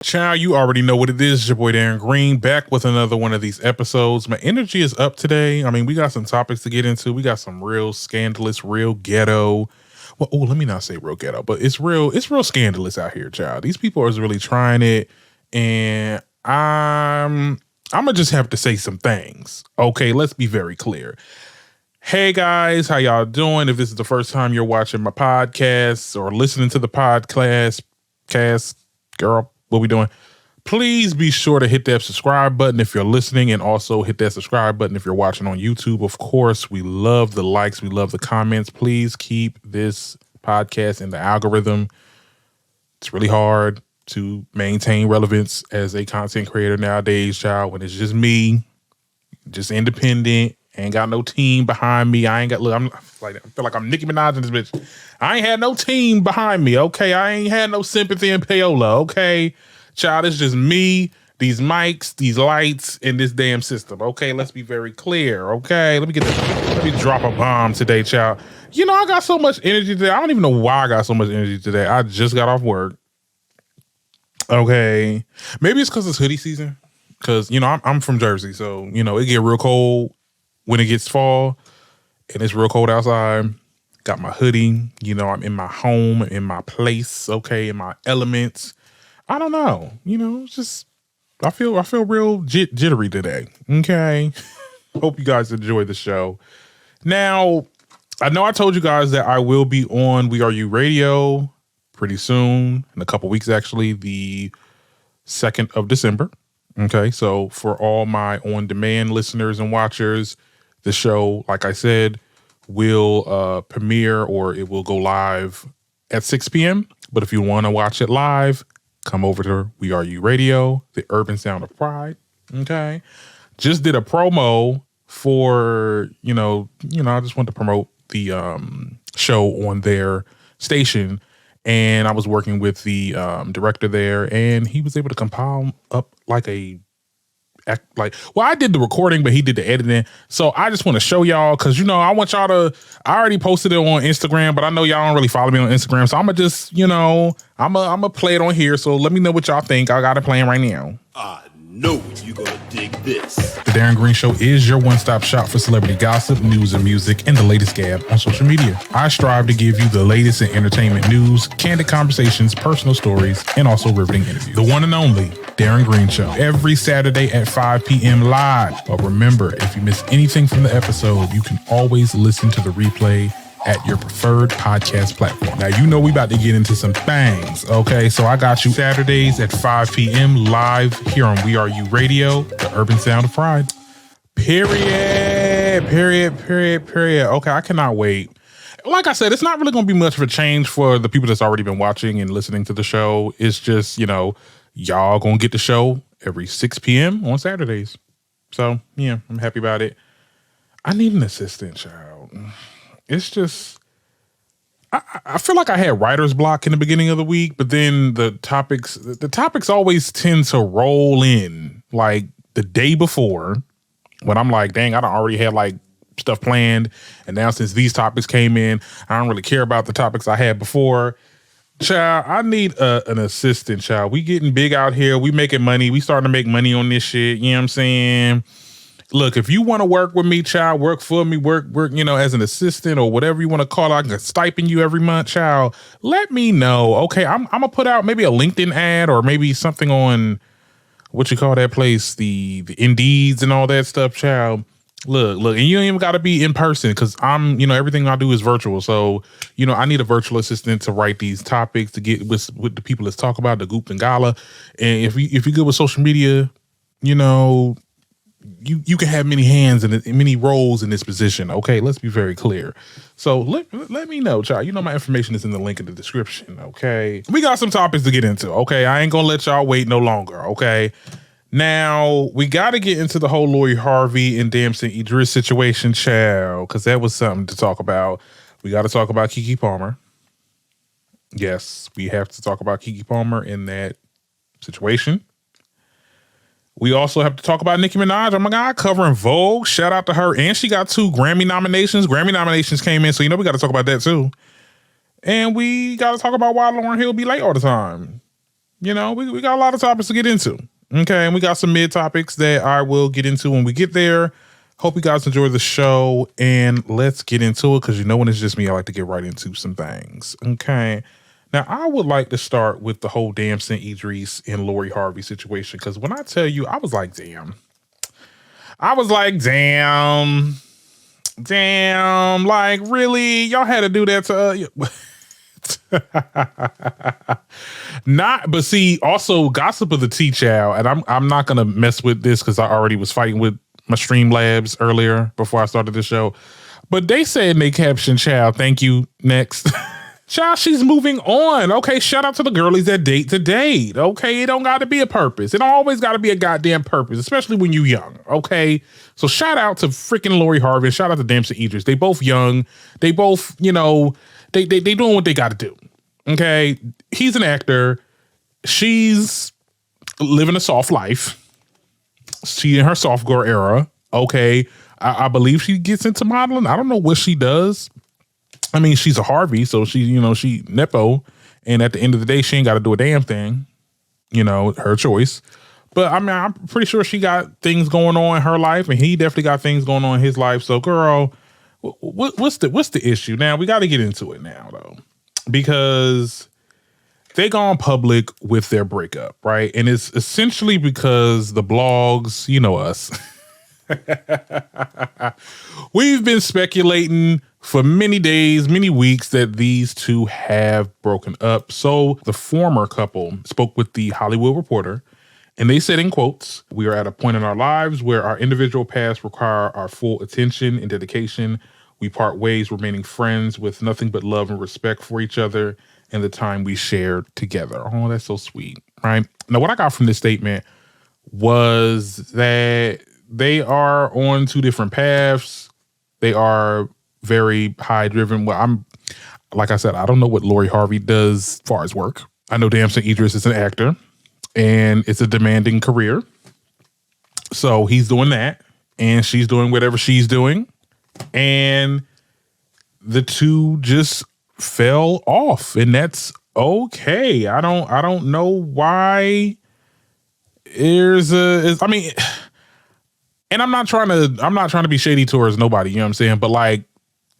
Child, you already know what it is. It's your boy Darren Green back with another one of these episodes. My energy is up today. I mean, we got some topics to get into. We got some real scandalous, real ghetto. Well, let me not say real ghetto, but it's real scandalous out here, child. These people are really trying it, and I'm gonna just have to say some things. Okay, let's be very clear. Hey guys, how y'all doing? If this is the first time you're watching my podcast or listening to the podcast, girl, what we doing? Please be sure to hit that subscribe button if you're listening, and also hit that subscribe button if you're watching on YouTube. Of course, we love the likes, we love the comments. Please keep this podcast in the algorithm. It's really hard to maintain relevance as a content creator nowadays, child, when it's just me, just independent. Ain't got no team behind me. I feel like I'm Nicki Minaj in this bitch. I ain't had no team behind me, okay? I ain't had no sympathy and payola, okay? Child, it's just me, these mics, these lights, and this damn system, okay? Let's be very clear, okay? Let me drop a bomb today, child. You know, I got so much energy today. I don't even know why I got so much energy today. I just got off work. Okay. Maybe it's because it's hoodie season. Because, you know, I'm from Jersey, so, you know, it get real cold when it gets fall and it's real cold outside. Got my hoodie, you know, I'm in my home, in my place, okay, in my elements. I don't know, you know, it's just, I feel real jittery today, okay? Hope you guys enjoy the show. Now, I know I told you guys that I will be on We Are You Radio pretty soon, in a couple weeks actually, the 2nd of December, okay? So for all my on-demand listeners and watchers, the show, like I said, will premiere, or it will go live at 6 p.m. But if you want to watch it live, come over to We Are You Radio, the urban sound of pride. Okay. Just did a promo for, you know, I just wanted to promote the show on their station. And I was working with the director there, and he was able to compile up I did the recording, but he did the editing. So I just want to show y'all, because, you know, I want y'all to, I already posted it on Instagram, but I know y'all don't really follow me on Instagram. So I'm going to just, you know, I'm going to play it on here. So let me know what y'all think. I got it playing right now. I know you're going to dig this. The Darren Green Show is your one-stop shop for celebrity gossip, news and music, and the latest gab on social media. I strive to give you the latest in entertainment news, candid conversations, personal stories, and also riveting interviews. The one and only Darren Green Show, every Saturday at 5 p.m. live. But remember, if you miss anything from the episode, you can always listen to the replay at your preferred podcast platform. Now, you know we about to get into some things, okay? So I got you Saturdays at 5 p.m. live here on We Are You Radio, the urban sound of pride. Period. Okay, I cannot wait. Like I said, it's not really going to be much of a change for the people that's already been watching and listening to the show. It's just, you know, y'all going to get the show every 6 p.m. on Saturdays. So, yeah, I'm happy about it. I need an assistant, child. It's just, I feel like I had writer's block in the beginning of the week, but then the topics always tend to roll in like the day before, when I'm like, dang, I don't already had like stuff planned. And now since these topics came in, I don't really care about the topics I had before. Child, I need an assistant, child. We getting big out here. We making money. We starting to make money on this shit. You know what I'm saying? Look, if you want to work with me, child, work for me, work, you know, as an assistant or whatever you want to call it, I can stipend you every month, child. Let me know. Okay, I'm going to put out maybe a LinkedIn ad, or maybe something on, what you call that place, the Indeeds and all that stuff, child. Look, and you don't even got to be in person, because you know, everything I do is virtual. So, you know, I need a virtual assistant to write these topics, to get with the people let's talk about, the Goop and Gala. And if you're good with social media, you know, you can have many hands and many roles in this position. Okay, let's be very clear. So let me know, child. You know, my information is in the link in the description. Okay, we got some topics to get into. Okay, I ain't gonna let y'all wait no longer. Okay, now we got to get into the whole Lori Harvey and Damson Idris situation, child, because that was something to talk about. We got to talk about Keke Palmer. Yes, we have to talk about Keke Palmer in that situation. We also have to talk about Nicki Minaj. Oh my God, covering Vogue. Shout out to her. And she got 2 Grammy nominations. Grammy nominations came in, so you know we got to talk about that too. And we got to talk about why Lauryn Hill be late all the time. we got a lot of topics to get into. Okay, and we got some mid topics that I will get into when we get there. Hope you guys enjoy the show, and let's get into it, because when it's just me, I like to get right into some things. Okay. Now, I would like to start with the whole Damson Idris and Lori Harvey situation, because when I tell you, I was like, damn. Like, really? Y'all had to do that to but see, also gossip of the tea child, and I'm not gonna mess with this because I already was fighting with my Streamlabs earlier before I started the show. But they said in their caption, child, thank you, next. Child, she's moving on. Okay, shout out to the girlies that date to date. Okay, it don't got to be a purpose. It don't always got to be a goddamn purpose, especially when you young. Okay, so shout out to freaking Lori Harvey. And shout out to Damson Idris. They both young. They both, they doing what they got to do. Okay, he's an actor. She's living a soft life. She in her soft girl era. Okay, I believe she gets into modeling. I don't know what she does. I mean, she's a Harvey, so she Nepo, and at the end of the day, she ain't got to do a damn thing. Her choice. But I mean, I'm pretty sure she got things going on in her life, and he definitely got things going on in his life. So, girl, what's the issue? Now, we got to get into it now, though, because they gone public with their breakup, right? And it's essentially because the blogs, us. We've been speculating for many days, many weeks, that these two have broken up. So the former couple spoke with the Hollywood Reporter, and they said, in quotes, "We are at a point in our lives where our individual paths require our full attention and dedication. We part ways remaining friends with nothing but love and respect for each other and the time we shared together." Oh, that's so sweet, right? Now, what I got from this statement was that they are on two different paths. They are very high driven. Well, like I said, I don't know what Lori Harvey does as far as work. I know Damson Idris is an actor, and it's a demanding career. So he's doing that, and she's doing whatever she's doing. And the two just fell off, and that's okay. I don't know why I mean, and I'm not trying to be shady towards nobody, you know what I'm saying? But like,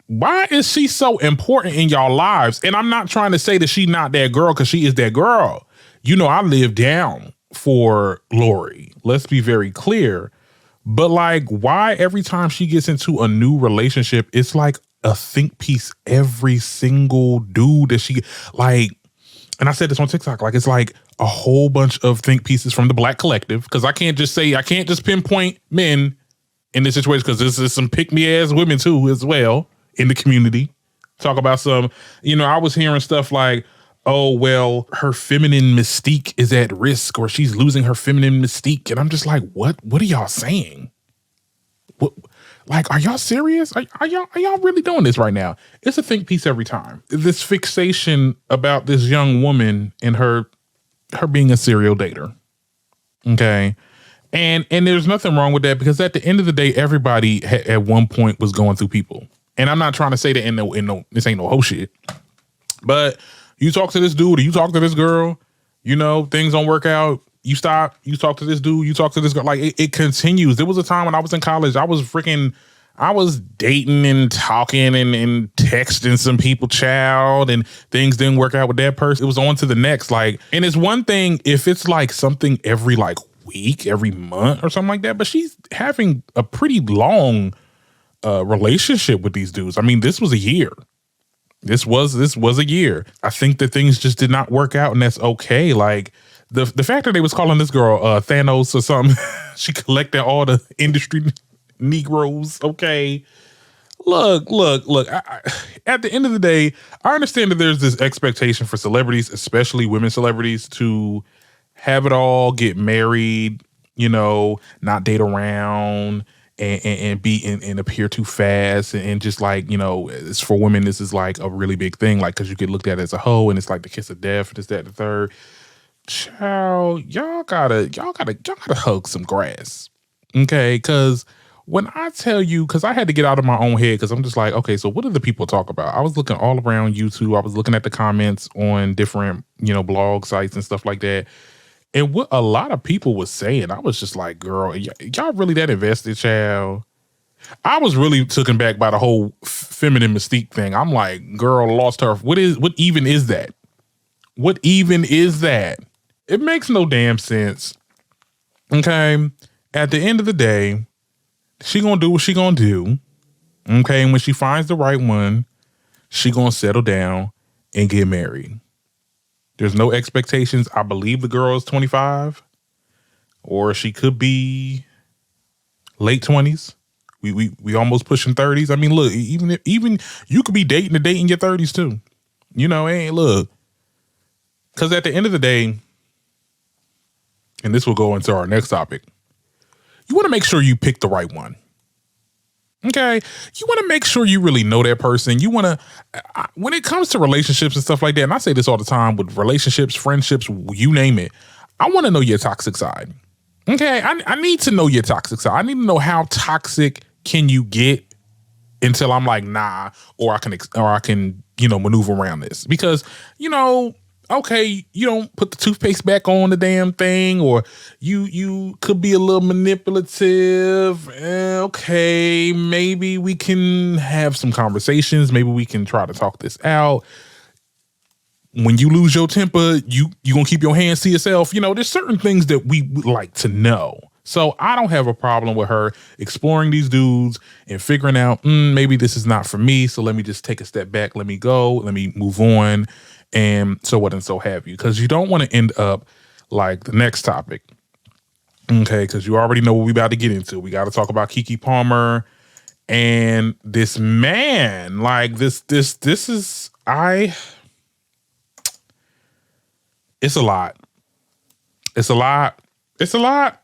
why is she so important in y'all lives? And I'm not trying to say that she not that girl, because she is that girl. I live down for Lori. Let's be very clear. But like, why every time she gets into a new relationship, it's like a think piece every single dude that she like. And I said this on TikTok, like, it's like a whole bunch of think pieces from the Black collective. Because I can't just pinpoint men in this situation, because this is some pick-me-ass women too as well in the community. Talk about some, I was hearing stuff like, oh, well, her feminine mystique is at risk, or she's losing her feminine mystique. And I'm just like, what are y'all saying? What, like, are y'all serious? Are y'all really doing this right now? It's a think piece every time. This fixation about this young woman and her being a serial dater. Okay. And there's nothing wrong with that, because at the end of the day, everybody at one point was going through people. And I'm not trying to say that this ain't no whole shit. But you talk to this dude or you talk to this girl, things don't work out. You stop, you talk to this dude, you talk to this girl. Like, it continues. There was a time when I was in college, I was dating and talking and texting some people, child, and things didn't work out with that person. It was on to the next. Like, and it's one thing if it's like something every like week, every month or something like that, but she's having a pretty long relationship with these dudes. I mean, this was a year. This was a year. I think that things just did not work out, and that's okay. Like, the fact that they was calling this girl Thanos or something, she collected all the industry Negroes. Okay. Look. At the end of the day, I understand that there's this expectation for celebrities, especially women celebrities, to have it all, get married, not date around, and be and appear too fast, and just like, it's for women, this is like a really big thing, like, because you get looked at as a hoe, and it's like the kiss of death, this, that, and the third. Child, y'all gotta hug some grass, okay? Because When I tell you, because I had to get out of my own head, because I'm just like, okay, so what do the people talk about? I was looking all around YouTube. I was looking at the comments on different, blog sites and stuff like that. And what a lot of people was saying, I was just like, girl, y'all really that invested, child? I was really taken back by the whole feminine mystique thing. I'm like, girl, lost her. What even is that? What even is that? It makes no damn sense. Okay. At the end of the day, she gonna do what she gonna do. Okay. And when she finds the right one, she gonna settle down and get married. There's no expectations. I believe the girl is 25, or she could be late 20s. We almost pushing 30s. I mean, look, even you could be dating in your 30s too. Look. Because at the end of the day, and this will go into our next topic, you want to make sure you pick the right one. Okay? You want to make sure you really know that person. You want to, when it comes to relationships and stuff like that, and I say this all the time with relationships, friendships, you name it, I want to know your toxic side. Okay? I need to know your toxic side. I need to know how toxic can you get until I'm like, nah, or I can, maneuver around this. Because, okay, you don't put the toothpaste back on the damn thing, or you could be a little manipulative. Okay, maybe we can have some conversations. Maybe we can try to talk this out. When you lose your temper, you gonna keep your hands to yourself. There's certain things that we would like to know. So I don't have a problem with her exploring these dudes and figuring out, maybe this is not for me. So let me just take a step back. Let me go. Let me move on. And so what and so have you. Because you don't want to end up like the next topic. Okay, because you already know what we about to get into. We got to talk about Keke Palmer and this man. Like this is it's a lot. It's a lot. It's a lot.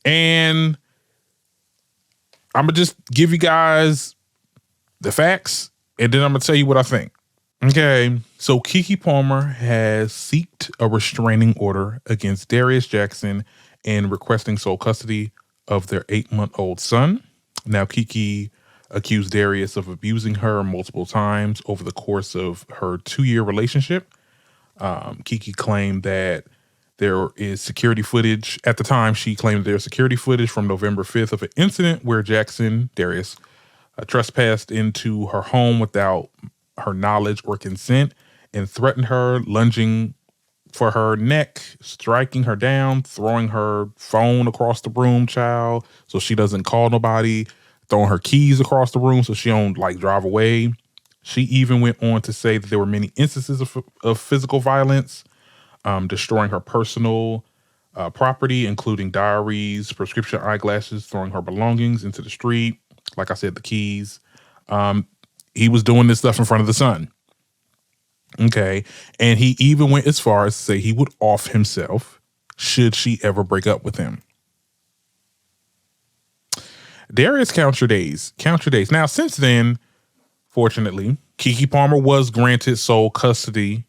And I'm going to just give you guys the facts, and then I'm going to tell you what I think. Okay, so Keke Palmer has sought a restraining order against Darius Jackson and requesting sole custody of their 8-month-old son. Now, Keke accused Darius of abusing her multiple times over the course of her 2-year relationship. Keke claimed that there is security footage. At the time, she claimed there's security footage from November 5th of an incident where Darius, trespassed into her home without her knowledge or consent and threatened her, lunging for her neck, striking her down, throwing her phone across the room, child, so she doesn't call nobody, throwing her keys across the room so she don't drive away. She even went on to say that there were many instances of physical violence, destroying her personal property, including diaries, prescription eyeglasses, throwing her belongings into the street. Like I said, the keys. He was doing this stuff in front of the son. Okay. And he even went as far as to say he would off himself should she ever break up with him. Darius, count your days. Count your days. Now, since then, fortunately, Keke Palmer was granted sole custody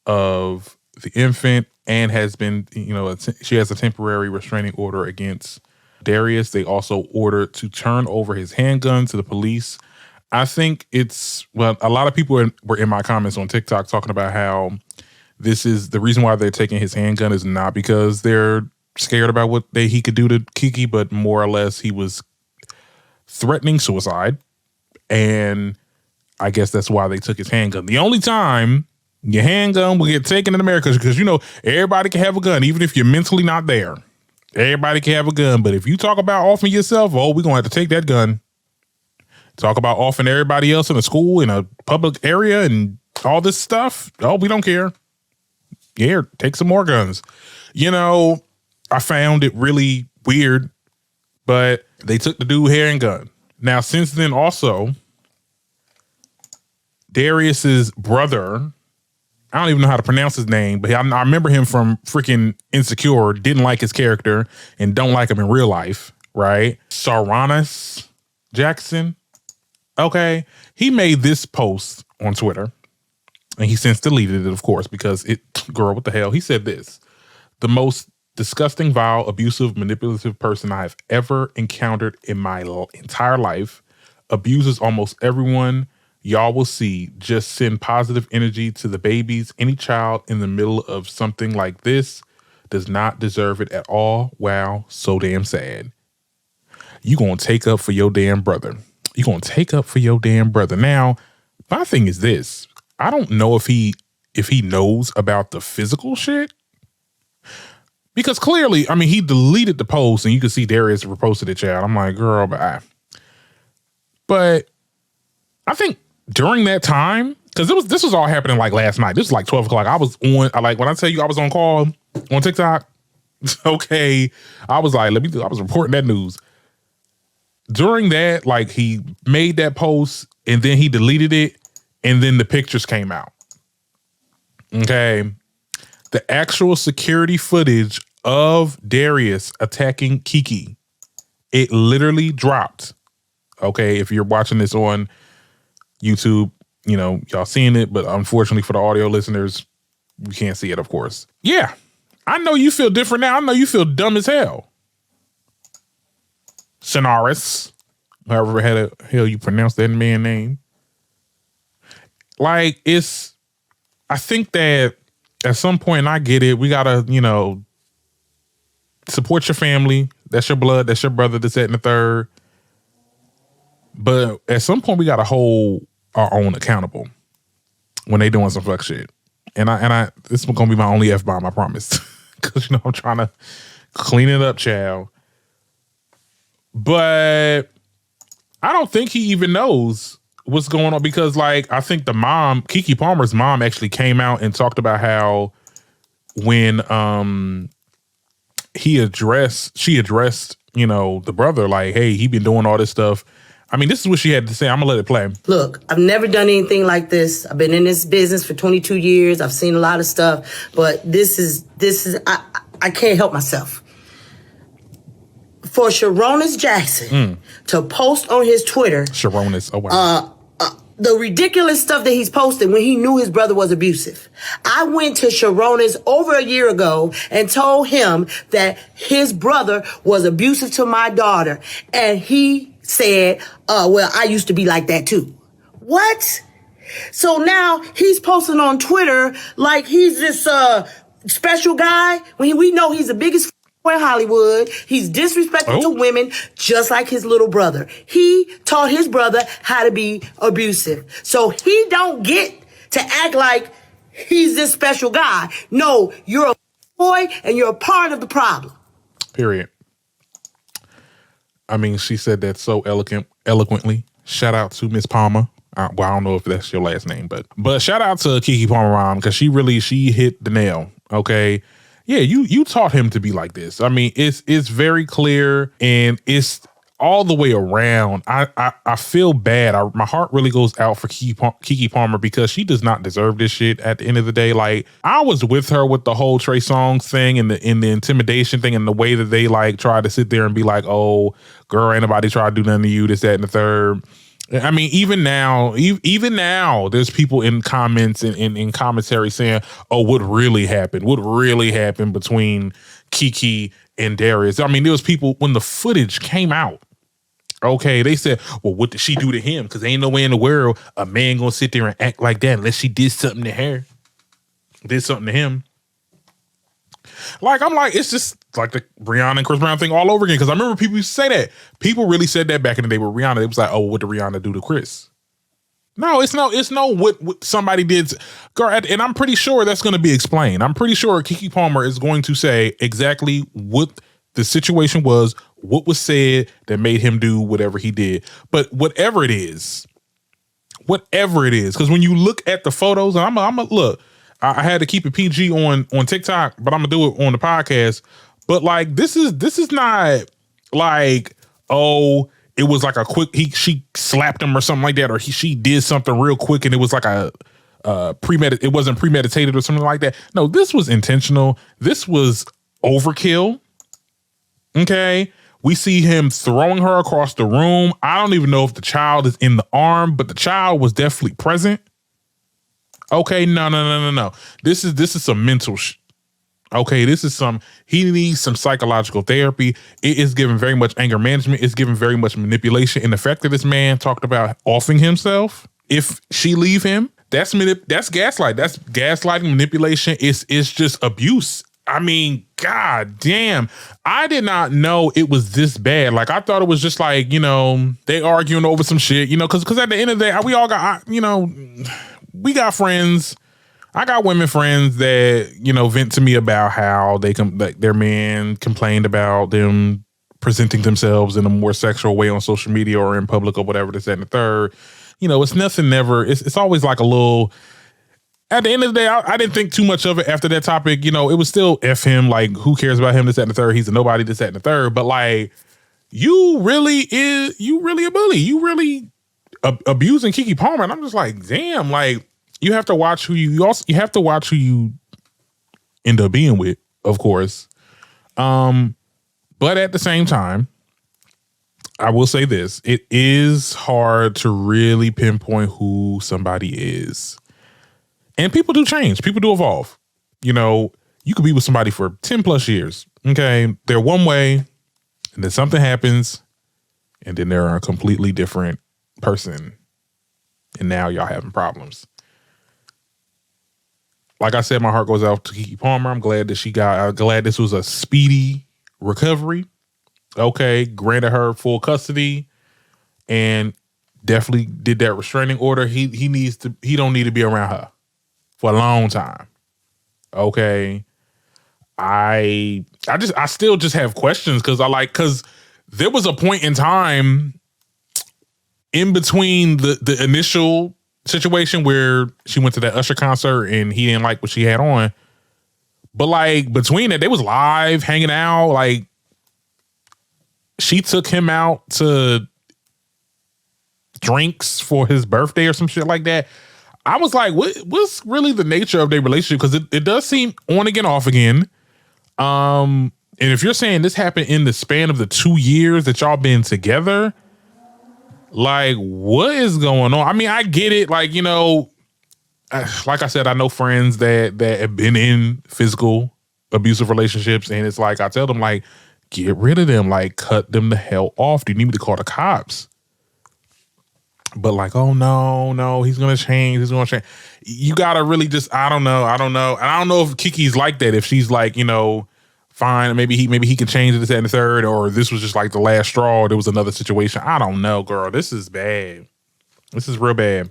of the infant and has been, she has a temporary restraining order against Darius. They also ordered to turn over his handgun to the police. I think a lot of people were in my comments on TikTok talking about how this is the reason why they're taking his handgun is not because they're scared about what he could do to Keke, but more or less he was threatening suicide. And I guess that's why they took his handgun. The only time your handgun will get taken in America because, everybody can have a gun, even if you're mentally not there. Everybody can have a gun. But if you talk about offing yourself, we're going to have to take that gun. Talk about offing everybody else in a school, in a public area and all this stuff. Oh, we don't care. Yeah, take some more guns. I found it really weird, but they took the dude handgun. Now, since then also, Darius's brother, I don't even know how to pronounce his name, but I remember him from freaking Insecure, didn't like his character and don't like him in real life, right? Saucy Jackson. Okay. He made this post on Twitter and he since deleted it, of course, because girl, what the hell? He said this: the most disgusting, vile, abusive, manipulative person I have ever encountered in my entire life. Abuses almost everyone y'all will see. Just send positive energy to the babies. Any child in the middle of something like this does not deserve it at all. Wow, so damn sad. You gonna take up for your damn brother. You gonna take up for your damn brother. Now, my thing is this. I don't know if he knows about the physical shit. Because clearly, I mean, he deleted the post and you can see Darius reposted it, child. I'm like, girl, bye. But I think during that time, because this was all happening like last night. This was like 12 o'clock. I was on, like, when I tell you I was on call on TikTok, okay, I was like, I was reporting that news. During that, like, he made that post and then he deleted it and then the pictures came out. Okay. The actual security footage of Darius attacking Keke, it literally dropped. Okay, if you're watching this on YouTube, you know, y'all seeing it, but unfortunately for the audio listeners, you can't see it, of course. Yeah, I know you feel different now. I know you feel dumb as hell. Sonaris, however the hell you pronounce that man's name. Like, I think that at some point, I get it, we gotta, you know, support your family. That's your blood. That's your brother. That's that and the third. But at some point, we gotta hold our own accountable when they doing some fuck shit. And I this is gonna be my only F-bomb, I promise. Because, you know, I'm trying to clean it up, child. But I don't think he even knows what's going on, because, like, I think the mom, Keke Palmer's mom, actually came out and talked about how when she addressed, you know, the brother, like, hey, he been doing all this stuff. I mean, this is what she had to say. I'm gonna let it play. Look, I've never done anything like this. I've been in this business for 22 years. I've seen a lot of stuff, but this is I can't help myself. For Sharonis Jackson to post on his Twitter, Sharonis, oh wow. The ridiculous stuff that he's posted when he knew his brother was abusive. I went to Sharonis over a year ago and told him that his brother was abusive to my daughter. And he said, well, I used to be like that too. What? So now he's posting on Twitter like he's this special guy when we know he's the biggest in Hollywood. He's disrespectful to women just like his little brother. He taught his brother how to be abusive. So he don't get to act like he's this special guy. No, you're a boy and you're a part of the problem. Period. I mean, she said that so eloquently. Shout out to Miss Palmer. Well, I don't know if that's your last name, but shout out to Keke Palmer mom, because she hit the nail. Okay. Yeah, you taught him to be like this. I mean, it's very clear, and it's all the way around. I feel bad. My heart really goes out for Keke Palmer, because she does not deserve this shit at the end of the day. Like, I was with her with the whole Trey Songz thing and the intimidation thing, and the way that they like tried to sit there and be like, oh, girl, ain't nobody try to do nothing to you, this, that, and the third. I mean, even now, there's people in comments and in commentary saying, oh, what really happened? What really happened between Keke and Darius? I mean, there was people, when the footage came out, okay, they said, well, what did she do to him? Because ain't no way in the world a man gonna sit there and act like that unless she did something to her, did something to him. Like, I'm like, it's just like the Rihanna and Chris Brown thing all over again. Because I remember people used to say that. People really said that back in the day with Rihanna. It was like, oh, what did Rihanna do to Chris? No, it's no what somebody did. Girl, and I'm pretty sure that's going to be explained. I'm pretty sure Keke Palmer is going to say exactly what the situation was, what was said that made him do whatever he did. But whatever it is, because when you look at the photos, and I'm a look, I had to keep it PG on TikTok, but I'm gonna do it on the podcast. But like, this is not like, oh, it was like a quick, she slapped him or something like that, or she did something real quick and it was like it wasn't premeditated or something like that. No, this was intentional. This was overkill. Okay. We see him throwing her across the room. I don't even know if the child is in the arm, but the child was definitely present. Okay, no. This is some mental Okay, he needs some psychological therapy. It is given very much anger management. It's given very much manipulation. And the fact that this man talked about offing himself if she leave him, that's gaslight. That's gaslighting, manipulation. It's just abuse. I mean, god damn. I did not know it was this bad. Like, I thought it was just like, they arguing over some shit, because at the end of the day, we all got, we got friends. I got women friends that, vent to me about how their man complained about them presenting themselves in a more sexual way on social media or in public or whatever, this, that, and the third. It's nothing it's always like a little, at the end of the day, I didn't think too much of it after that topic. It was still F him, like, who cares about him, this, that, and the third. He's a nobody, this, that, and the third. But like, you really a bully. You really abusing Keke Palmer. And I'm just like, damn, like, you have to watch who you have to watch who you end up being with, of course. But at the same time, I will say this. It is hard to really pinpoint who somebody is. And people do change. People do evolve. You could be with somebody for 10 plus years. Okay. They're one way, and then something happens, and then they're a completely different person. And now y'all having problems. Like I said, my heart goes out to Keke Palmer. I'm glad this was a speedy recovery. Okay, granted her full custody and definitely did that restraining order. He don't need to be around her for a long time. Okay. I still just have questions because there was a point in time in between the initial situation where she went to that Usher concert and he didn't like what she had on. But like between it, they was live hanging out. Like, she took him out to drinks for his birthday or some shit like that. I was like, what's really the nature of their relationship? Because it does seem on again, off again. And if you're saying this happened in the span of the 2 years that y'all been together, like, what is going on? I mean, I get it. Like, like I said, I know friends that have been in physical abusive relationships. And it's like, I tell them, like, get rid of them. Like, cut them the hell off. Do you need me to call the cops? But like, oh, no, he's going to change. He's going to change. You got to really just, I don't know. And I don't know if Keke's like that. If she's like, fine, maybe he can change this and the third, or this was just like the last straw. Or there was another situation. I don't know, girl. This is bad. This is real bad.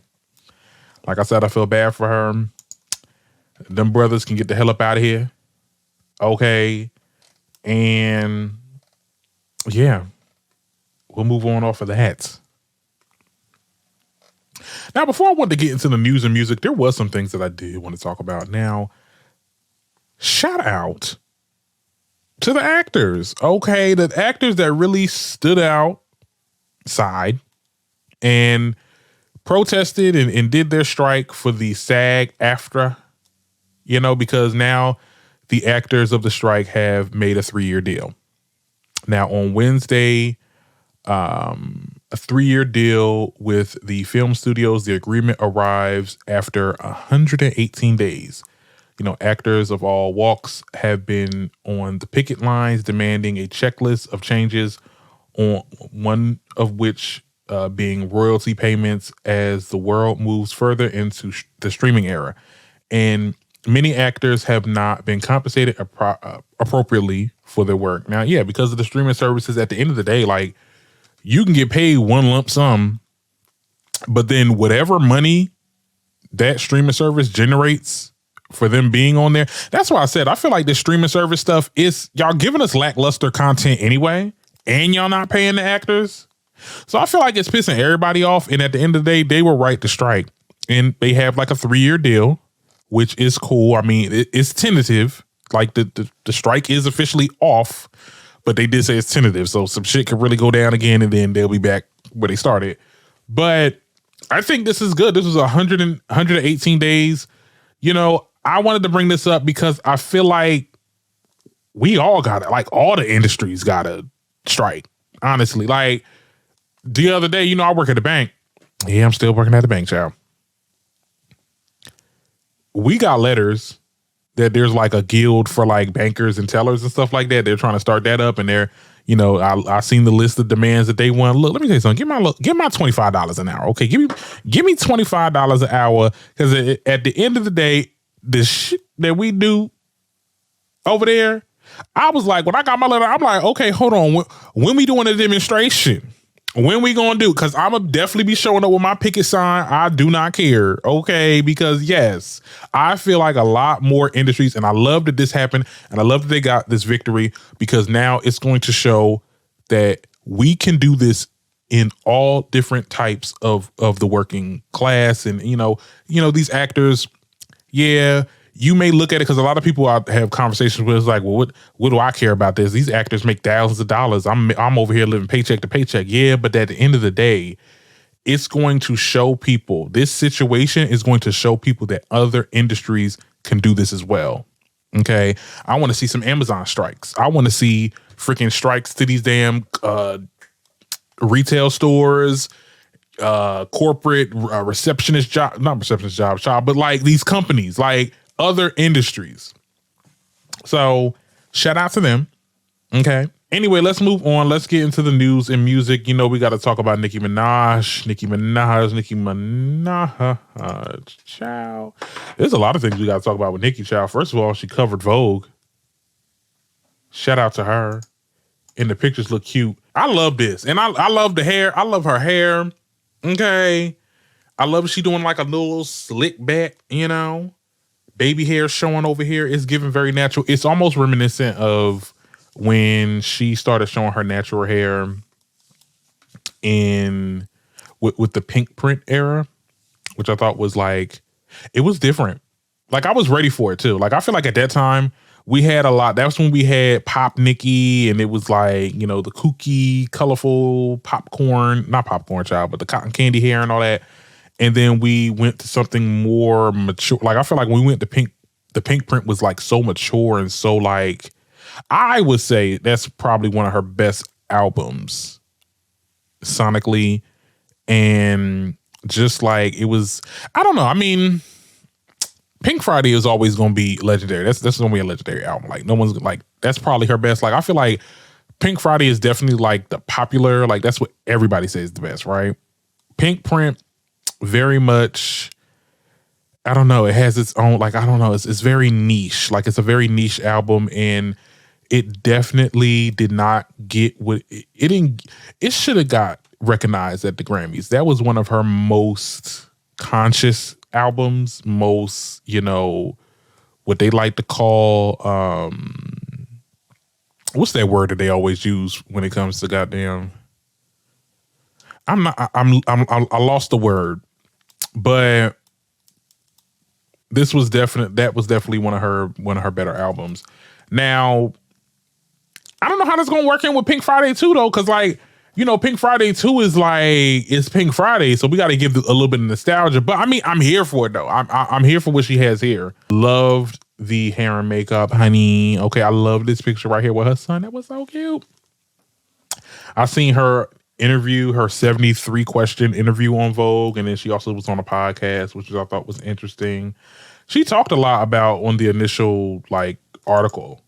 Like I said, I feel bad for her. Them brothers can get the hell up out of here. Okay. And yeah, we'll move on off of that. Now, before I wanted to get into the news and music, there was some things that I did want to talk about. Now, shout out to the actors. Okay, the actors that really stood outside and protested and did their strike for the SAG-AFTRA, because now the actors of the strike have made a 3-year deal. Now, on Wednesday, a 3-year deal with the film studios. The agreement arrives after 118 days. Actors of all walks have been on the picket lines demanding a checklist of changes, on one of which being royalty payments as the world moves further into the streaming era. And many actors have not been compensated appropriately for their work. Now, yeah, because of the streaming services, at the end of the day, like, you can get paid one lump sum, but then whatever money that streaming service generates for them being on there, that's why I said I feel like this streaming service stuff is, y'all giving us lackluster content anyway, and y'all not paying the actors. So I feel like it's pissing everybody off. And at the end of the day, they were right to strike. And they have like a 3-year deal, which is cool. I mean, it's tentative. Like the strike is officially off, but they did say it's tentative. So some shit could really go down again, and then they'll be back where they started. But I think this is good. This was 118 days. I wanted to bring this up because I feel like we all got it. Like, all the industries got to strike, honestly. Like, the other day, I work at the bank. Yeah, I'm still working at the bank, child. We got letters that there's like a guild for like bankers and tellers and stuff like that. They're trying to start that up, and they're, you know, I seen the list of demands that they want. Look, let me tell you something. Give my $25 an hour. Okay, give me $25 an hour, because at the end of the day, the shit that we do over there, I was like, when I got my letter, I'm like, okay, hold on. When we doing a demonstration? When we gonna do? Because I'm gonna definitely be showing up with my picket sign. I do not care. Okay, because yes, I feel like a lot more industries, and I love that this happened, and I love that they got this victory, because now it's going to show that we can do this in all different types of the working class. And you know these actors, yeah, you may look at it, because a lot of people I have conversations with is like, well, what do I care about this? These actors make thousands of dollars. I'm over here living paycheck to paycheck. Yeah, but at the end of the day, it's going to show people, this situation is going to show people that other industries can do this as well. Okay, I want to see some Amazon strikes. I want to see freaking strikes to these damn retail stores, corporate receptionist job, not receptionist job, but like these companies, like other industries. So shout out to them. Okay. Anyway, let's move on. Let's get into the news and music. You know, we got to talk about Nicki Minaj. Child. There's a lot of things we got to talk about with Nicki, child. First of all, she covered Vogue. Shout out to her. And the pictures look cute. I love this. And I love the hair. I love her hair. Okay. I love she doing like a little slick back, you know. Baby hair showing over here. It's giving very natural. It's almost reminiscent of when she started showing her natural hair with the pink print era, which I thought was like, it was different. Like I was ready for it too. Like I feel like at that time we had a lot. That's when we had Pop Nicki, and it was like, you know, the kooky, colorful popcorn, not popcorn child, but the cotton candy hair and all that. And then we went to something more mature. Like I feel like when we went to pink, the pink print was like so mature and so like, I would say that's probably one of her best albums sonically. And just like it was, I don't know. I mean, Pink Friday is always going to be legendary. That's going to be a legendary album. Like no one's like, that's probably her best. Like I feel like Pink Friday is definitely like the popular, like that's what everybody says is the best, right? Pink print, very much, I don't know, it has its own, like, I don't know, it's very niche. Like, it's a very niche album, and it definitely did not get what, it should have got recognized at the Grammys. That was one of her most conscious albums, most, you know, what they like to call, what's that word that they always use when it comes to goddamn, I lost the word. But that was definitely one of her better albums. Now, I don't know how that's gonna work in with Pink Friday 2 though, because like, you know, Pink Friday 2 is like, it's Pink Friday, so we got to give a little bit of nostalgia. But I mean, I'm here for it though. I'm here for what she has here. Loved the hair and makeup, honey. Okay, I love this picture right here with her son. That was so cute. I seen her interview, her 73 question interview on Vogue, and then she also was on a podcast, which I thought was interesting. She talked a lot about on the initial like article,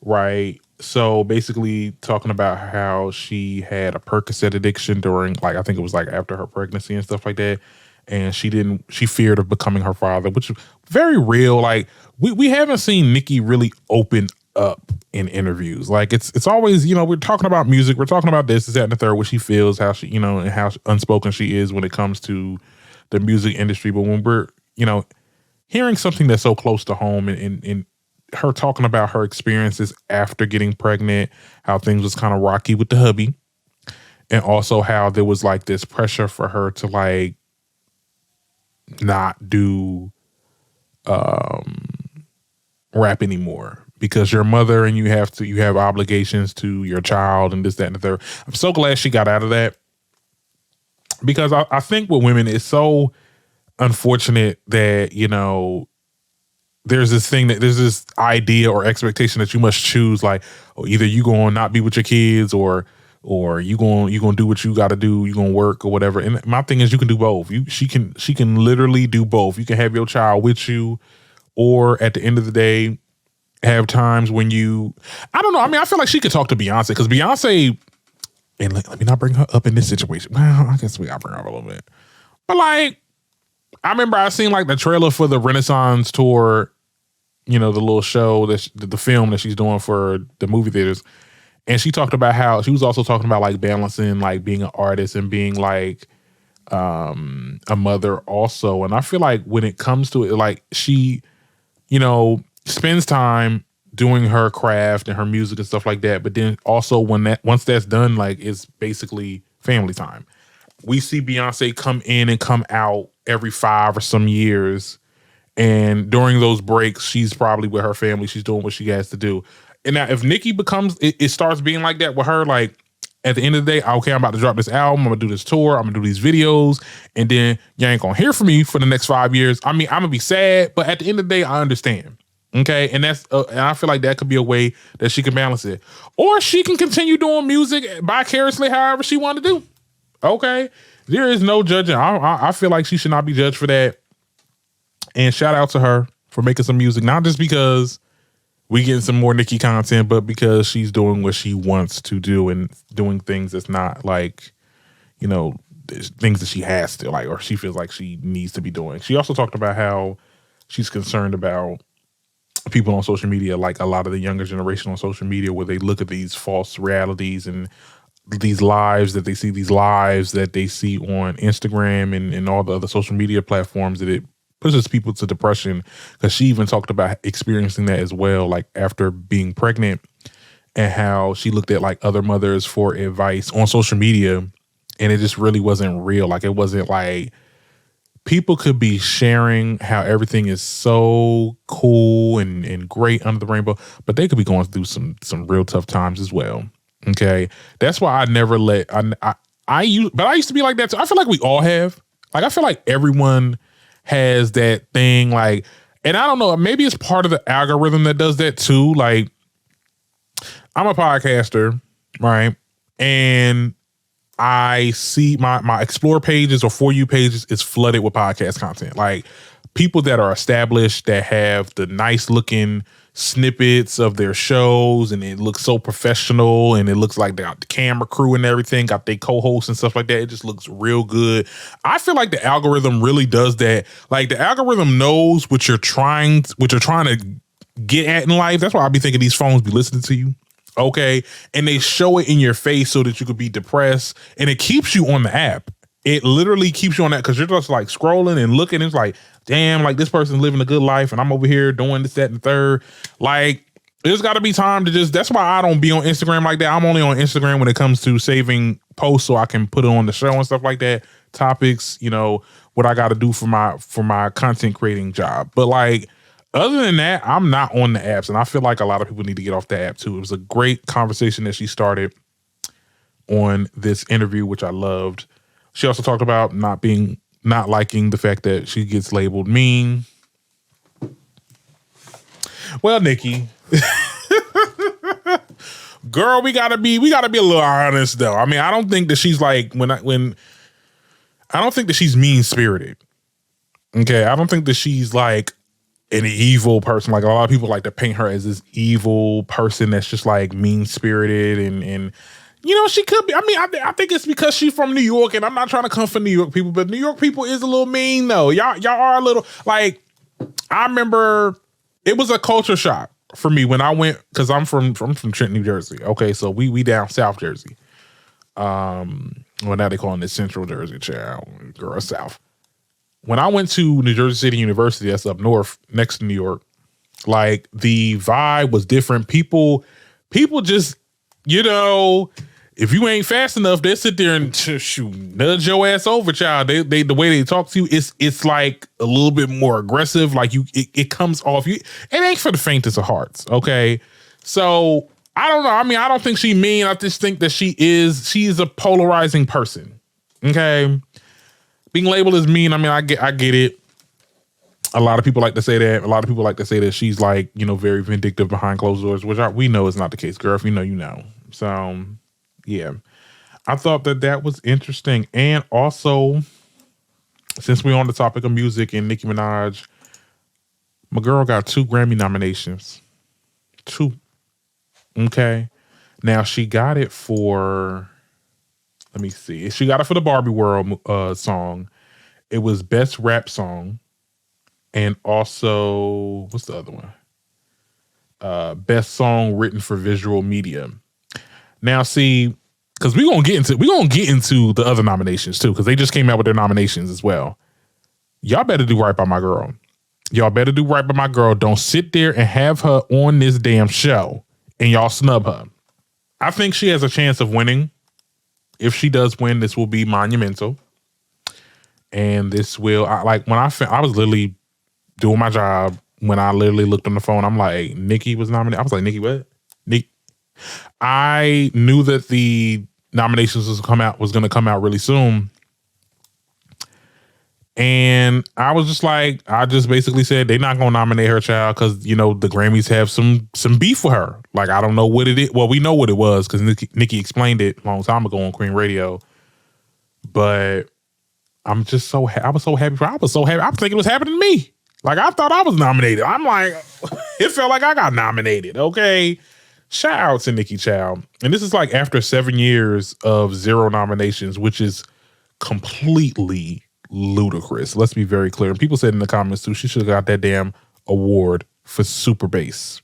right? So basically talking about how she had a Percocet addiction during, like, I think it was like after her pregnancy and stuff like that, and she feared of becoming her father, which is very real. Like we haven't seen Nicki really open up in interviews. Like it's always, you know, we're talking about music, we're talking about this, that, and the third, what she feels, how she, you know, and how unspoken she is when it comes to the music industry. But when we're, you know, hearing something that's so close to home and her talking about her experiences after getting pregnant, how things was kind of rocky with the hubby, and also how there was like this pressure for her to like not do rap anymore because you're a mother and you have obligations to your child and this, that, and the third. I'm so glad she got out of that, because I think with women, it's so unfortunate that, you know, there's this idea or expectation that you must choose, like, or either you gonna not be with your kids or you gonna do what you gotta do, you gonna work or whatever. And my thing is, you can do both. She can literally do both. You can have your child with you, or at the end of the day, have times when I don't know. I mean, I feel like she could talk to Beyonce because Beyonce, and let me not bring her up in this situation. Well, I guess we got to bring her up a little bit. But like, I remember I seen like the trailer for the Renaissance tour, the little show, the film that she's doing for the movie theaters. And she talked about how she was also talking about like balancing like being an artist and being like a mother also. And I feel like when it comes to it, like she, spends time doing her craft and her music and stuff like that. But then also once that's done, like it's basically family time. We see Beyonce come in and come out every 5 or some years. And during those breaks, she's probably with her family. She's doing what she has to do. And now if Nicki it starts being like that with her, like at the end of the day, okay, I'm about to drop this album. I'm going to do this tour. I'm going to do these videos. And then you ain't going to hear from me for the next 5 years. I mean, I'm going to be sad. But at the end of the day, I understand. Okay, and and I feel like that could be a way that she can balance it, or she can continue doing music vicariously, however she want to do. Okay, there is no judging. I feel like she should not be judged for that. And shout out to her for making some music, not just because we getting some more Nicki content, but because she's doing what she wants to do and doing things that's not like, things that she has to like, or she feels like she needs to be doing. She also talked about how she's concerned about people on social media, like a lot of the younger generation on social media, where they look at these false realities and these lives that they see on Instagram and all the other social media platforms, that it pushes people to depression. Because she even talked about experiencing that as well, like after being pregnant, and how she looked at like other mothers for advice on social media, and it just really wasn't real. Like it wasn't like, people could be sharing how everything is so cool and great under the rainbow, but they could be going through some real tough times as well. Okay, that's why I never let I used to be like that too. I feel like we all have. Like I feel like everyone has that thing. Like, and I don't know, maybe it's part of the algorithm that does that too. Like, I'm a podcaster, right? And I see my explore pages or For You pages is flooded with podcast content. Like people that are established, that have the nice looking snippets of their shows, and it looks so professional, and it looks like they got the camera crew and everything, got their co-hosts and stuff like that. It just looks real good. I feel like the algorithm really does that. Like the algorithm knows what you're trying to get at in life. That's why I be thinking these phones be listening to you. Okay. And they show it in your face so that you could be depressed, and it keeps you on the app. It literally keeps you on that because you're just like scrolling and looking. It's like, damn, like this person's living a good life and I'm over here doing this, that, and the third. Like there's got to be time to that's why I don't be on Instagram like that. I'm only on Instagram when it comes to saving posts so I can put it on the show and stuff like that. Topics, what I got to do for my content creating job. But like, other than that, I'm not on the apps, and I feel like a lot of people need to get off the app too. It was a great conversation that she started on this interview, which I loved. She also talked about not liking the fact that she gets labeled mean. Well, Nicki, girl, we gotta be a little honest though. I mean, I don't think that she's like I don't think that she's mean spirited. Okay, I don't think that she's like an evil person. Like a lot of people like to paint her as this evil person that's just like mean spirited and she could be. I mean, I think it's because she's from New York, and I'm not trying to come for New York people, but New York people is a little mean though. Y'all are a little like. I remember it was a culture shock for me when I went, because I'm from Trenton, New Jersey. Okay, so we down South Jersey. Well, now they calling it Central Jersey, child, girl, South. When I went to New Jersey City University, that's up north next to New York, like the vibe was different. People just, if you ain't fast enough, they sit there and nudge your ass over, child. They the way they talk to you, it's like a little bit more aggressive. Like it comes off you. It ain't for the faintest of hearts. Okay, so I don't know. I mean, I don't think she mean. I just think that she's a polarizing person. Okay. Being labeled as mean, I mean, I get it. A lot of people like to say that. A lot of people like to say that she's like, very vindictive behind closed doors, which we know is not the case, girl. If you know, you know. So, yeah. I thought that was interesting. And also, since we're on the topic of music and Nicki Minaj, My girl got 2 Grammy nominations. 2. Okay. Now she got it for, let me see. She got it for the Barbie World song. It was Best Rap Song. And also, what's the other one? Best Song Written for Visual Media. Now see, because we're gonna get into the other nominations too, because they just came out with their nominations as well. Y'all better do right by my girl. Y'all better do right by my girl. Don't sit there and have her on this damn show and y'all snub her. I think she has a chance of winning. If she does win, this will be monumental. And this will, when I was literally doing my job, when I literally looked on the phone, I'm like, Nicki was nominated. I was like, Nicki what? I knew that the nominations was going to come out really soon. And I was just like, I just basically said they're not going to nominate her, child, because, you know, the Grammys have some beef with her. Like, I don't know what it is. Well, we know what it was because Nicki explained it a long time ago on Queen Radio. But I'm just I was so happy for her. I was so happy. I was thinking it was happening to me. Like, I thought I was nominated. I'm like, it felt like I got nominated. Okay. Shout out to Nicki, child. And this is like after 7 years of 0 nominations, which is completely ludicrous. Let's be very clear. And people said in the comments too, she should have got that damn award for Super Bass.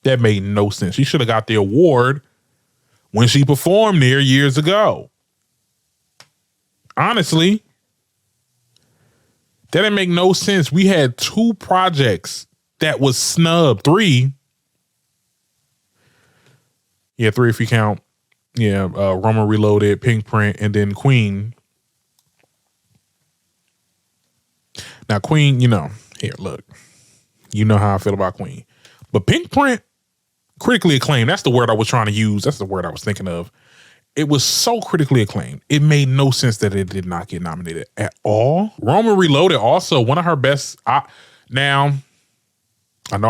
That made no sense. She should have got the award when she performed there years ago. Honestly, that didn't make no sense. We had 2 projects that was snubbed. 3. Yeah, 3 if you count. Yeah, Roma Reloaded, Pink Print, and then Queen. Now, Queen, you know, here, look. You know how I feel about Queen. But Pink Print, critically acclaimed. That's the word I was trying to use. That's the word I was thinking of. It was so critically acclaimed. It made no sense that it did not get nominated at all. Roma Reloaded, also one of her best. Now, I know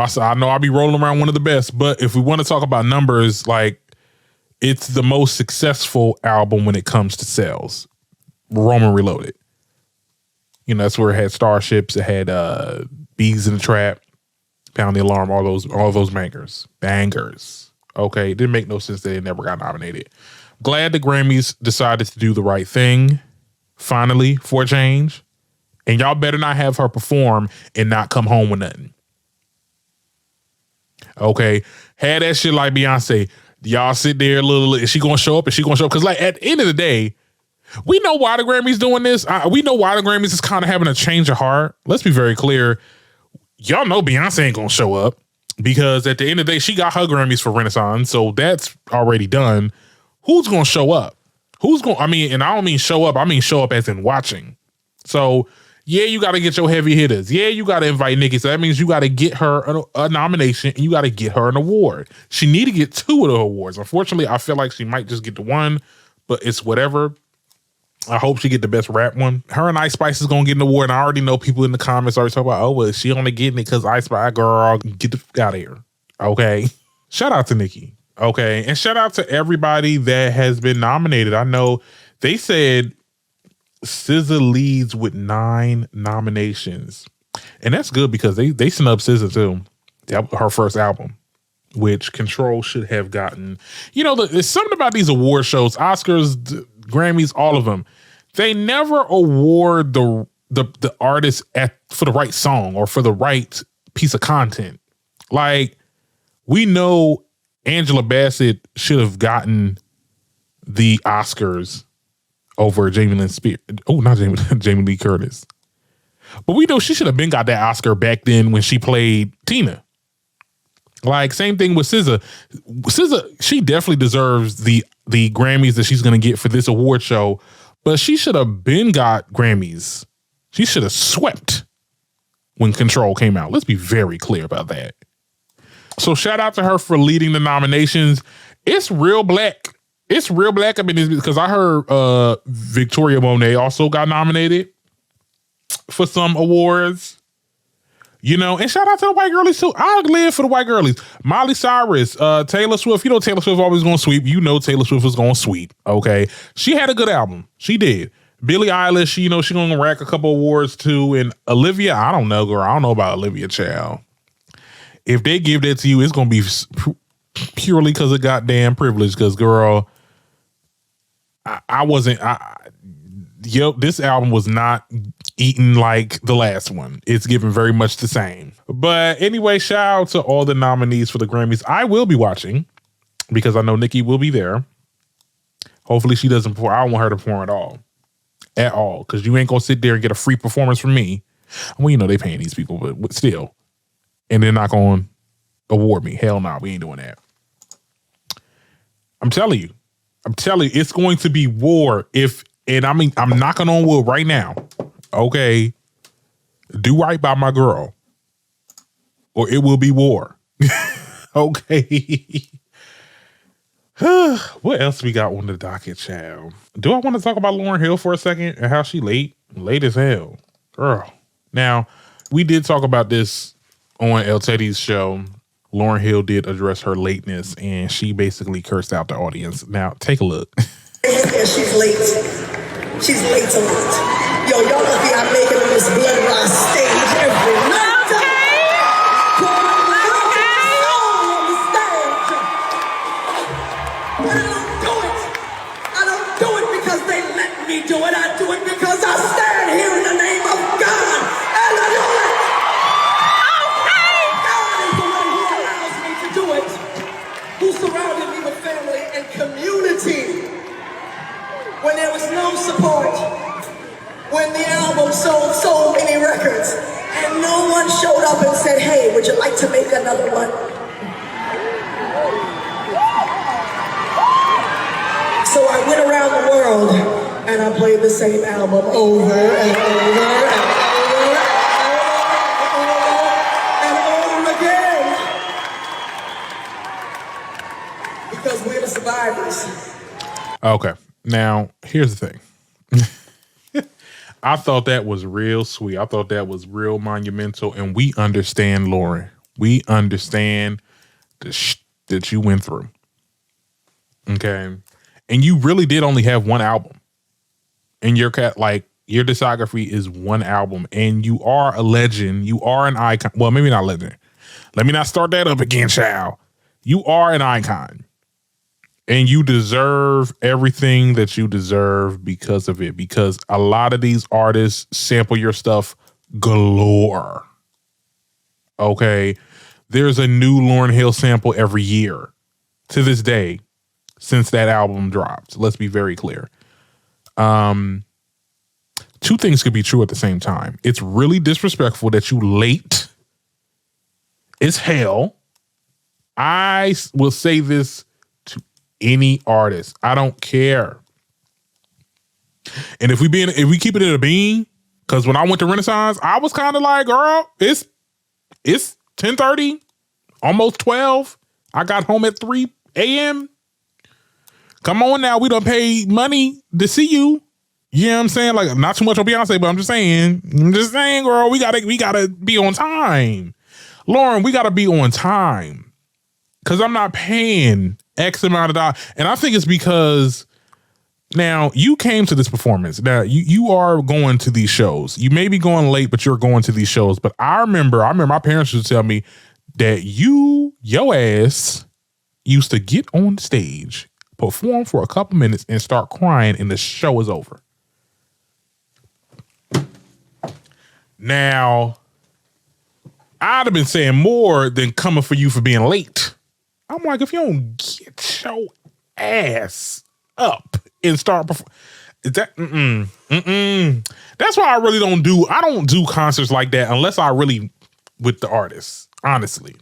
I'll be rolling around one of the best, but if we want to talk about numbers, like, it's the most successful album when it comes to sales. Roma Reloaded. You know, that's where it had Starships, it had Bees in the Trap, Pound the Alarm, all those bangers. Okay, it didn't make no sense that it never got nominated. Glad the Grammys decided to do the right thing, finally, for a change. And y'all better not have her perform and not come home with nothing. Okay, had that shit like Beyonce. Y'all sit there a little. Is she gonna show up? Is she gonna show up? Because like at the end of the day, we know why the Grammys doing this. We know why the Grammys is kind of having a change of heart. Let's be very clear. Y'all know Beyonce ain't gonna show up because at the end of the day, she got her Grammys for Renaissance, so that's already done. Who's gonna show up? And I don't mean show up. I mean show up as in watching. So yeah, you got to get your heavy hitters. Yeah, you got to invite Nicki. So that means you got to get her a nomination and you got to get her an award. She need to get 2 of the awards. Unfortunately, I feel like she might just get the 1, but it's whatever. I hope she get the best rap one. Her and Ice Spice is going to get an award. And I already know people in the comments already talking about, oh, well, she only getting it because Ice Spice, girl, get the fuck out of here. Okay. Shout out to Nicki. Okay. And shout out to everybody that has been nominated. I know they said SZA leads with 9 nominations. And that's good because they snubbed SZA too. Her first album, which Control should have gotten. You know, there's something about these award shows, Oscars, Grammys, all of them. They never award the artist for the right song or for the right piece of content. Like, we know Angela Bassett should have gotten the Oscars over Jamie Lynn Spears. Oh, not Jamie Lee Curtis. But we know she should have been got that Oscar back then when she played Tina. Like, same thing with SZA. SZA, she definitely deserves the Grammys that she's going to get for this award show, but she should have been got Grammys. She should have swept when Control came out. Let's be very clear about that. So shout out to her for leading the nominations. It's real black. It's real black. I mean, it's because I heard Victoria Monet also got nominated for some awards. You know, and shout out to the white girlies too. I live for the white girlies. Miley Cyrus, Taylor Swift. You know Taylor Swift always going to sweep. You know Taylor Swift was going to sweep. Okay. She had a good album. She did. Billie Eilish, you know, she's gonna rack a couple awards too. And Olivia, I don't know, girl. I don't know about Olivia Child. If they give that to you, it's gonna be purely because of goddamn privilege. Because, girl, I wasn't. This album was not eaten like the last one. It's given very much the same. But anyway, shout out to all the nominees for the Grammys. I will be watching because I know Nicki will be there. Hopefully she doesn't perform. I don't want her to perform at all. Because you ain't gonna sit there and get a free performance from me. Well, you know they paying these people, but still. And they're not gonna award me. Hell no, we ain't doing that. I'm telling you, it's going to be war. I'm knocking on wood right now. Okay, do right by my girl, or it will be war. Okay. What else we got on the docket, child? Do I want to talk about Lauryn Hill for a second and how she late as hell, girl? Now, we did talk about this on El Teddy's show. Lauryn Hill did address her lateness, and she basically cursed out the audience. Now, take a look. Yeah, she's late. She's late a lot. Yo, y'all lucky I make it on this blood rise stage every night. But I don't do it because they let me do it. I do it because I stand here in the name of God, and I do it. Okay. God is the one who allows me to do it, who surrounded me with family and community. When there was no support, when the album sold so many records, and no one showed up and said, hey, would you like to make another one? So I went around the world, and I played the same album over and over and over again. Because we're the survivors. Okay. Now, here's the thing. I thought that was real sweet. I thought that was real monumental. And we understand, Lauryn. We understand the that you went through. Okay. And you really did only have one album. And your discography is one album. And you are a legend. You are an icon. Well, maybe not legend. Let me not start that up again, child. You are an icon. And you deserve everything that you deserve because of it. Because a lot of these artists sample your stuff galore. Okay. There's a new Lauryn Hill sample every year to this day since that album dropped. Let's be very clear. Two things could be true at the same time. It's really disrespectful that you late as hell. I will say this to any artist. I don't care. And if we keep it in a bean, because when I went to Renaissance, I was kind of like, girl, it's 10:30, almost 12. I got home at 3 a.m. Come on now, we done paid money to see you. You know what I'm saying? Like, not too much on Beyonce, but I'm just saying, girl, we gotta be on time. Lauryn, we gotta be on time. Cause I'm not paying X amount of dollars. And I think it's because now you came to this performance. Now you are going to these shows. You may be going late, but you're going to these shows. But I remember my parents used to tell me that your ass used to get on stage, perform for a couple minutes, and start crying, and the show is over. Now, I'd have been saying more than coming for you for being late. I'm like, if you don't get your ass up and start performing, that's why I really don't do concerts like that unless I really with the artists, honestly.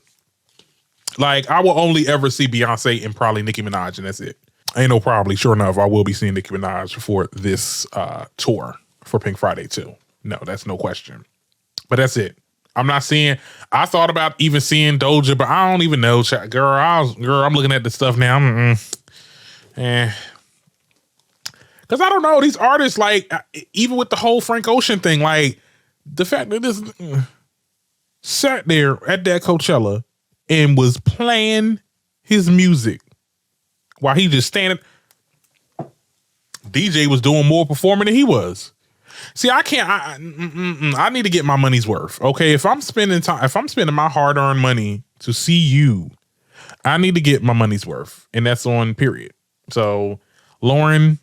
Like, I will only ever see Beyonce and probably Nicki Minaj, and that's it. Ain't no probably. Sure enough, I will be seeing Nicki Minaj for this tour for Pink Friday too. No, that's no question. But that's it. I'm not seeing. I thought about even seeing Doja, but I don't even know. Girl, I'm looking at the stuff now. Because I don't know, these artists, like, even with the whole Frank Ocean thing, like, the fact that this sat there at that Coachella and was playing his music while he just standing. DJ was doing more performing than he was. See, I can't. I need to get my money's worth. Okay, if I'm spending my hard-earned money to see you, I need to get my money's worth, and that's on period. So, Lauryn,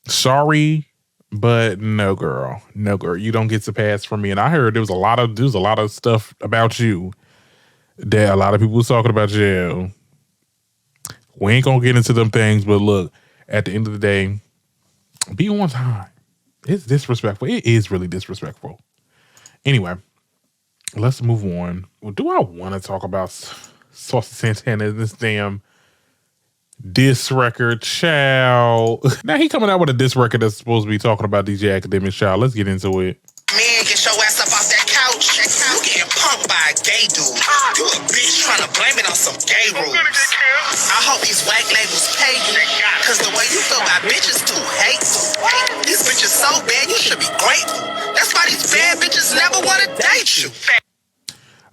sorry, but no, girl, you don't get to pass from me. And I heard there was a lot of stuff about you that a lot of people was talking about you. We ain't gonna get into them things, but look, at the end of the day, be on time. It's disrespectful. It is really disrespectful. Anyway, let's move on. Well, do I want to talk about Saucy Santana in this damn diss record, child? Now he coming out with a diss record that's supposed to be talking about DJ Akademiks, child. Let's get into it. Man, get your ass up off that couch. You getting punked by a gay dude. You a bitch trying to blame it on some gay rules. I hope these whack labels pay you, cause the way you feel about bitches too hateful. These bitches so bad, you should be grateful. That's why these bad bitches never want to date you.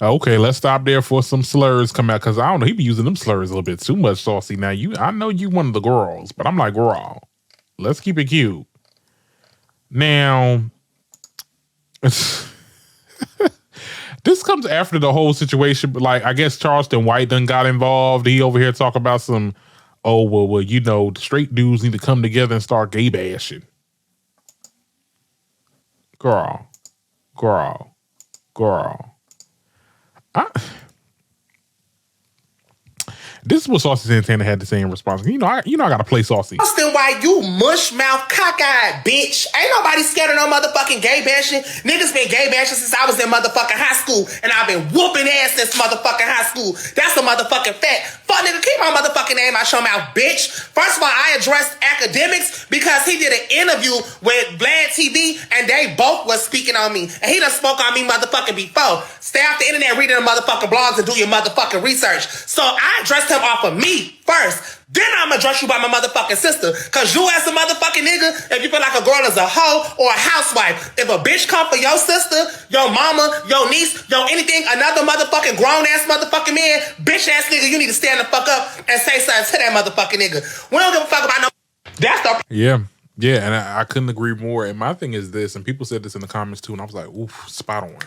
Okay, let's stop there for some slurs come out, because I don't know, he be using them slurs a little bit too much, Saucy. Now, I know you one of the girls, but I'm like, girl, let's keep it cute. Now, this comes after the whole situation, but like, I guess Charleston White done got involved. He over here talking about some, well, you know, the straight dudes need to come together and start gay bashing. Girl. This is what Saucy Santana had to say in response. I gotta play Saucy. Austin White, you mush mouth cockeyed bitch. Ain't nobody scared of no motherfucking gay bashing. Niggas been gay bashing since I was in motherfucking high school, and I've been whooping ass since motherfucking high school. That's a motherfucking fact. Fuck nigga, keep my motherfucking name out your mouth, bitch. First of all, I addressed Akademiks because he did an interview with Vlad TV, and they both was speaking on me, and he done spoke on me motherfucking before. Stay off the internet reading the motherfucking blogs and do your motherfucking research. So I addressed him off of me first. Then I'm gonna address you by my motherfucking sister. Cause you as a motherfucking nigga, if you feel like a girl is a hoe or a housewife, if a bitch come for your sister, your mama, your niece, your anything, another motherfucking grown ass motherfucking man, bitch ass nigga, you need to stand the fuck up and say something to that motherfucking nigga. We don't give a fuck about no. That's the. Yeah, and I couldn't agree more. And my thing is this, and people said this in the comments too, and I was like, oof, spot on.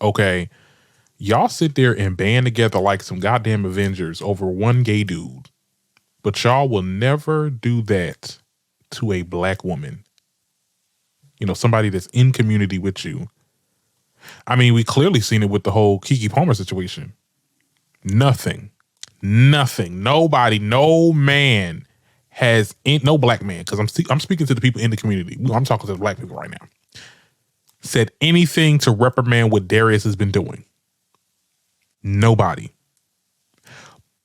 Okay. Y'all sit there and band together like some goddamn Avengers over one gay dude, but y'all will never do that to a black woman. You know, somebody that's in community with you. I mean, we clearly seen it with the whole Keke Palmer situation. Nothing. Nobody, no man has, no black man, because I'm speaking to the people in the community. I'm talking to the black people right now. Said anything to reprimand what Darius has been doing. Nobody.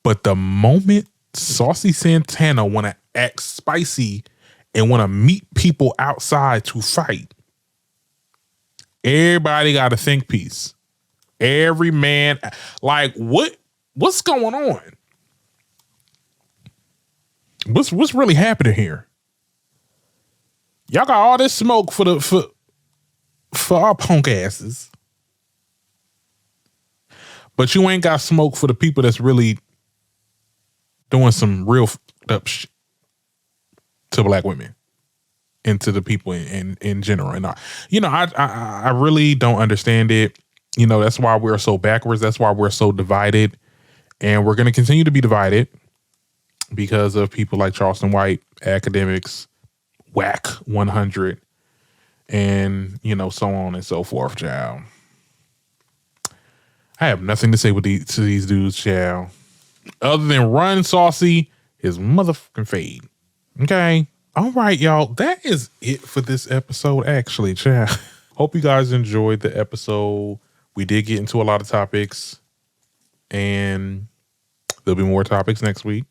But the moment Saucy Santana want to act spicy and want to meet people outside to fight, everybody got a think piece. Every man, like, what's going on? What's really happening here? Y'all got all this smoke for our punk asses. But you ain't got smoke for the people that's really doing some real up shit to black women and to the people in general. And I really don't understand it. You know, that's why we're so backwards. That's why we're so divided. And we're going to continue to be divided because of people like Charleston White, Akademiks, Whack 100, and, you know, so on and so forth, child. I have nothing to say to these dudes, child, other than run Saucy his motherfucking fade. Okay. All right, y'all. That is it for this episode, actually, child. Hope you guys enjoyed the episode. We did get into a lot of topics, and there'll be more topics next week.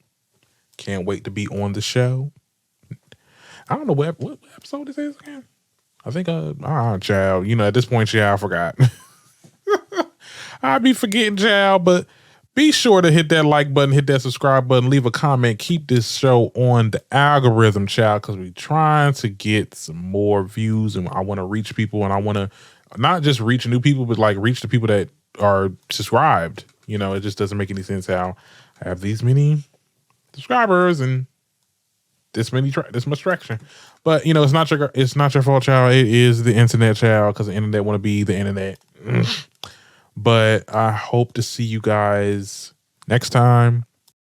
Can't wait to be on the show. I don't know what episode this is again. I think, child, you know, at this point, child, I forgot. I'd be forgetting, child, but be sure to hit that like button, hit that subscribe button, leave a comment, keep this show on the algorithm, child, because we're trying to get some more views, and I want to reach people, and I want to not just reach new people, but like reach the people that are subscribed. You know, it just doesn't make any sense how I have these many subscribers and this much traction. But you know, it's not your fault, child. It is the internet, child, because the internet want to be the internet. But I hope to see you guys next time.